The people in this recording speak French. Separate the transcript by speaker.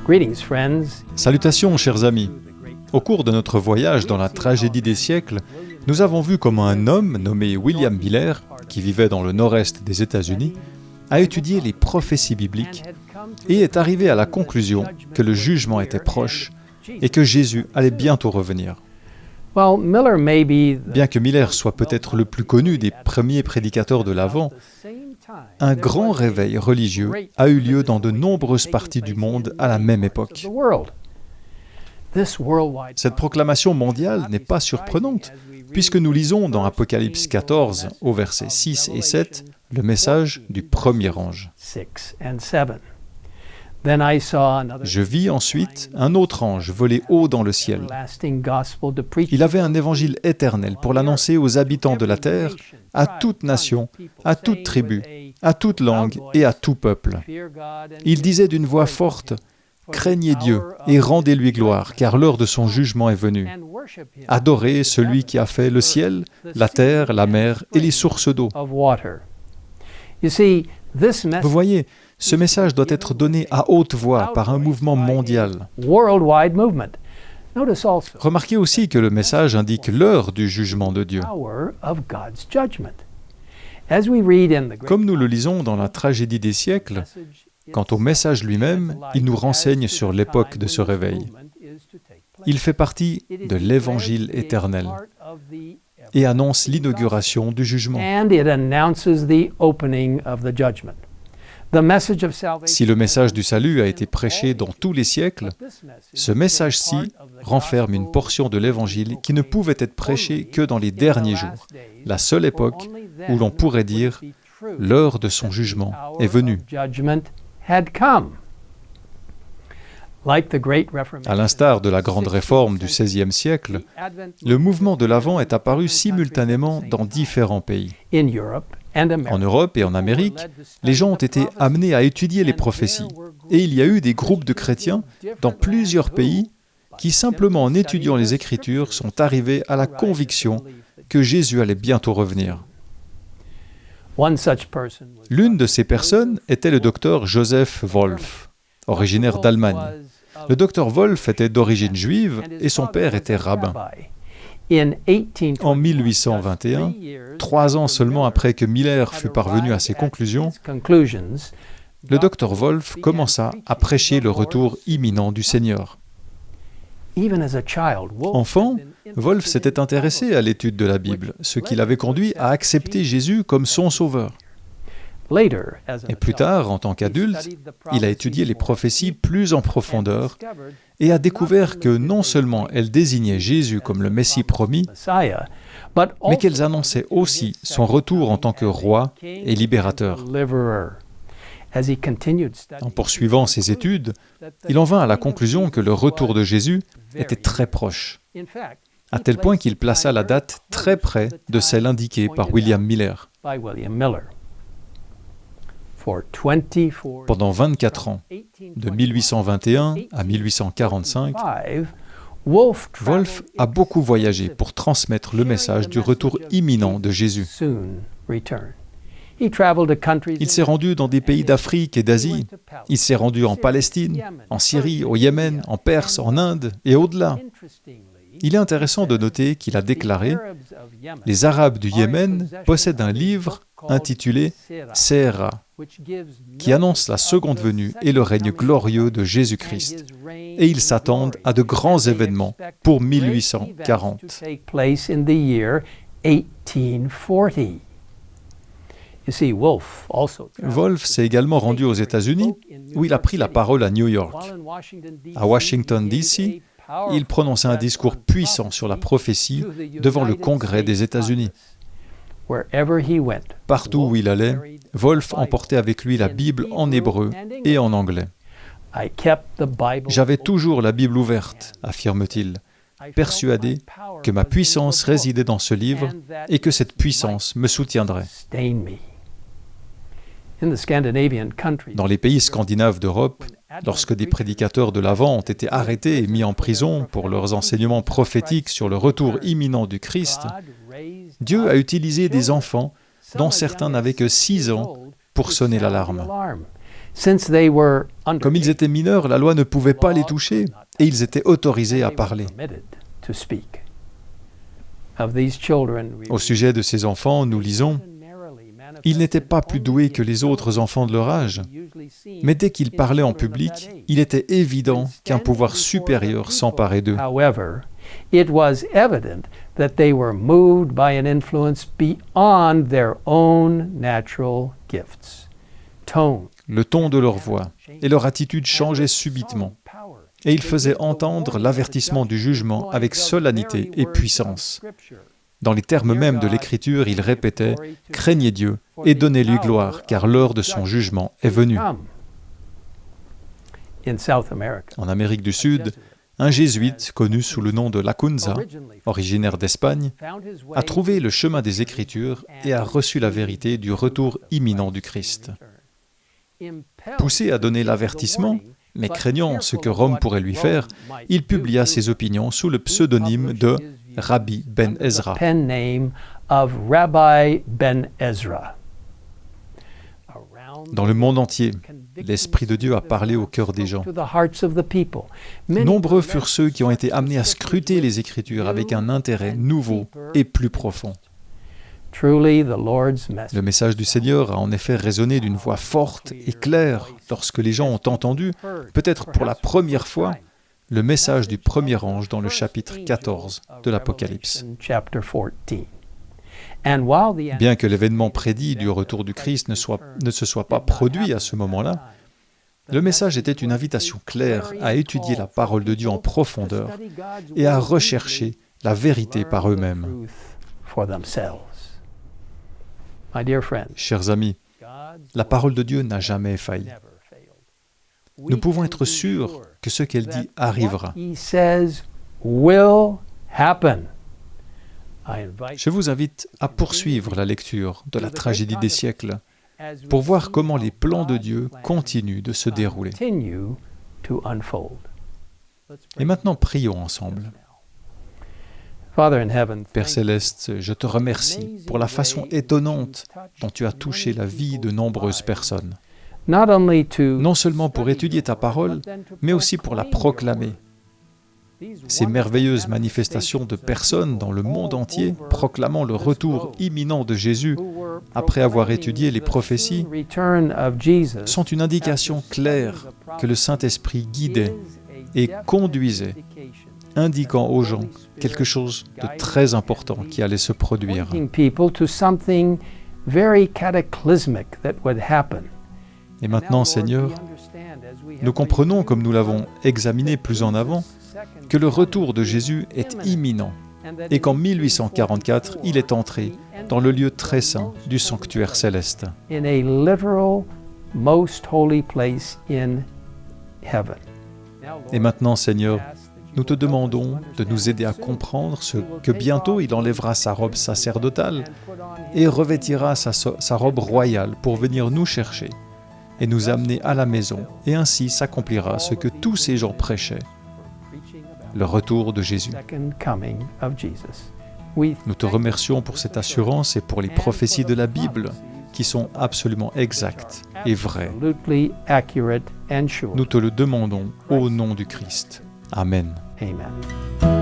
Speaker 1: Greetings, friends.
Speaker 2: Salutations, chers amis. Au cours de notre voyage dans la tragédie des siècles, nous avons vu comment un homme nommé William Miller, qui vivait dans le nord-est des États-Unis, a étudié les prophéties bibliques et est arrivé à la conclusion que le jugement était proche et que Jésus allait bientôt revenir. Bien que Miller soit peut-être le plus connu des premiers prédicateurs de l'Avent, un grand réveil religieux a eu lieu dans de nombreuses parties du monde à la même époque. Cette proclamation mondiale n'est pas surprenante, puisque nous lisons dans Apocalypse 14, au verset 6 et 7, le message du premier ange. Je vis ensuite un autre ange voler haut dans le ciel. Il avait un évangile éternel pour l'annoncer aux habitants de la terre, à toute nation, à toute tribu, à toute langue et à tout peuple. Il disait d'une voix forte: « Craignez Dieu et rendez-lui gloire, car l'heure de son jugement est venue. Adorez celui qui a fait le ciel, la terre, la mer et les sources d'eau. » Vous voyez, ce message doit être donné à haute voix par un mouvement mondial. Remarquez aussi que le message indique l'heure du jugement de Dieu. Comme nous le lisons dans la tragédie des siècles, quant au message lui-même, il nous renseigne sur l'époque de ce réveil. Il fait partie de l'Évangile éternel et annonce l'inauguration du jugement. Si le message du salut a été prêché dans tous les siècles, ce message-ci renferme une portion de l'Évangile qui ne pouvait être prêchée que dans les derniers jours, la seule époque où l'on pourrait dire « l'heure de son jugement est venue ». À l'instar de la grande réforme du XVIe siècle, le mouvement de l'Avent est apparu simultanément dans différents pays. En Europe et en Amérique, les gens ont été amenés à étudier les prophéties, et il y a eu des groupes de chrétiens dans plusieurs pays qui, simplement en étudiant les Écritures, sont arrivés à la conviction que Jésus allait bientôt revenir. L'une de ces personnes était le docteur Joseph Wolf, originaire d'Allemagne. Le docteur Wolf était d'origine juive et son père était rabbin. En 1821, 3 ans seulement après que Miller fut parvenu à ses conclusions, le docteur Wolf commença à prêcher le retour imminent du Seigneur. Enfant, Wolf s'était intéressé à l'étude de la Bible, ce qui l'avait conduit à accepter Jésus comme son sauveur. Et plus tard, en tant qu'adulte, il a étudié les prophéties plus en profondeur et a découvert que non seulement elles désignaient Jésus comme le Messie promis, mais qu'elles annonçaient aussi son retour en tant que roi et libérateur. En poursuivant ses études, il en vint à la conclusion que le retour de Jésus était très proche, à tel point qu'il plaça la date très près de celle indiquée par William Miller. Pendant 24 ans, de 1821 à 1845, Wolf a beaucoup voyagé pour transmettre le message du retour imminent de Jésus. Il s'est rendu dans des pays d'Afrique et d'Asie. Il s'est rendu en Palestine, en Syrie, au Yémen, en Perse, en Inde et au-delà. Il est intéressant de noter qu'il a déclaré « Les Arabes du Yémen possèdent un livre intitulé « Sera » qui annonce la seconde venue et le règne glorieux de Jésus-Christ. Et ils s'attendent à de grands événements pour 1840. Wolf s'est également rendu aux États-Unis, où il a pris la parole à New York. À Washington, D.C., il prononça un discours puissant sur la prophétie devant le Congrès des États-Unis. Partout où il allait, Wolf emportait avec lui la Bible en hébreu et en anglais. « J'avais toujours la Bible ouverte, affirme-t-il, persuadé que ma puissance résidait dans ce livre et que cette puissance me soutiendrait. » Dans les pays scandinaves d'Europe, lorsque des prédicateurs de l'Avent ont été arrêtés et mis en prison pour leurs enseignements prophétiques sur le retour imminent du Christ, Dieu a utilisé des enfants, dont certains n'avaient que 6 ans, pour sonner l'alarme. Comme ils étaient mineurs, la loi ne pouvait pas les toucher et ils étaient autorisés à parler. Au sujet de ces enfants, nous lisons « Ils n'étaient pas plus doués que les autres enfants de leur âge, mais dès qu'ils parlaient en public, il était évident qu'un pouvoir supérieur s'emparait d'eux. »
Speaker 1: It was evident that they were moved by an influence beyond their own natural gifts.
Speaker 2: Le ton de leur voix et leur attitude changeaient subitement, et ils faisaient entendre l'avertissement du jugement avec solennité et puissance. Dans les termes mêmes de l'Écriture, ils répétaient « Craignez Dieu et donnez-lui gloire, car l'heure de son jugement est venue. » En Amérique du Sud, un jésuite, connu sous le nom de Lacunza, originaire d'Espagne, a trouvé le chemin des Écritures et a reçu la vérité du retour imminent du Christ. Poussé à donner l'avertissement, mais craignant ce que Rome pourrait lui faire, il publia ses opinions sous le pseudonyme de Rabbi Ben Ezra. Dans le monde entier, l'Esprit de Dieu a parlé au cœur des gens. Nombreux furent ceux qui ont été amenés à scruter les Écritures avec un intérêt nouveau et plus profond. Le message du Seigneur a en effet résonné d'une voix forte et claire lorsque les gens ont entendu, peut-être pour la première fois, le message du premier ange dans le chapitre 14 de l'Apocalypse. Bien que l'événement prédit du retour du Christ ne se soit pas produit à ce moment-là, le message était une invitation claire à étudier la parole de Dieu en profondeur et à rechercher la vérité par eux-mêmes. Chers amis, la parole de Dieu n'a jamais failli. Nous pouvons être sûrs que ce qu'elle dit arrivera. Je vous invite à poursuivre la lecture de la tragédie des siècles pour voir comment les plans de Dieu continuent de se dérouler. Et maintenant, prions ensemble. Père Céleste, je te remercie pour la façon étonnante dont tu as touché la vie de nombreuses personnes. Non seulement pour étudier ta parole, mais aussi pour la proclamer. Ces merveilleuses manifestations de personnes dans le monde entier proclamant le retour imminent de Jésus après avoir étudié les prophéties sont une indication claire que le Saint-Esprit guidait et conduisait, indiquant aux gens quelque chose de très important qui allait se produire. Et maintenant, Seigneur, nous comprenons, comme nous l'avons examiné plus en avant, que le retour de Jésus est imminent et qu'en 1844, il est entré dans le lieu très saint du sanctuaire céleste. Et maintenant, Seigneur, nous te demandons de nous aider à comprendre que bientôt il enlèvera sa robe sacerdotale et revêtira sa robe royale pour venir nous chercher et nous amener à la maison, et ainsi s'accomplira ce que tous ces gens prêchaient, le retour de Jésus. Nous te remercions pour cette assurance et pour les prophéties de la Bible qui sont absolument exactes et vraies. Nous te le demandons au nom du Christ. Amen.
Speaker 1: Amen.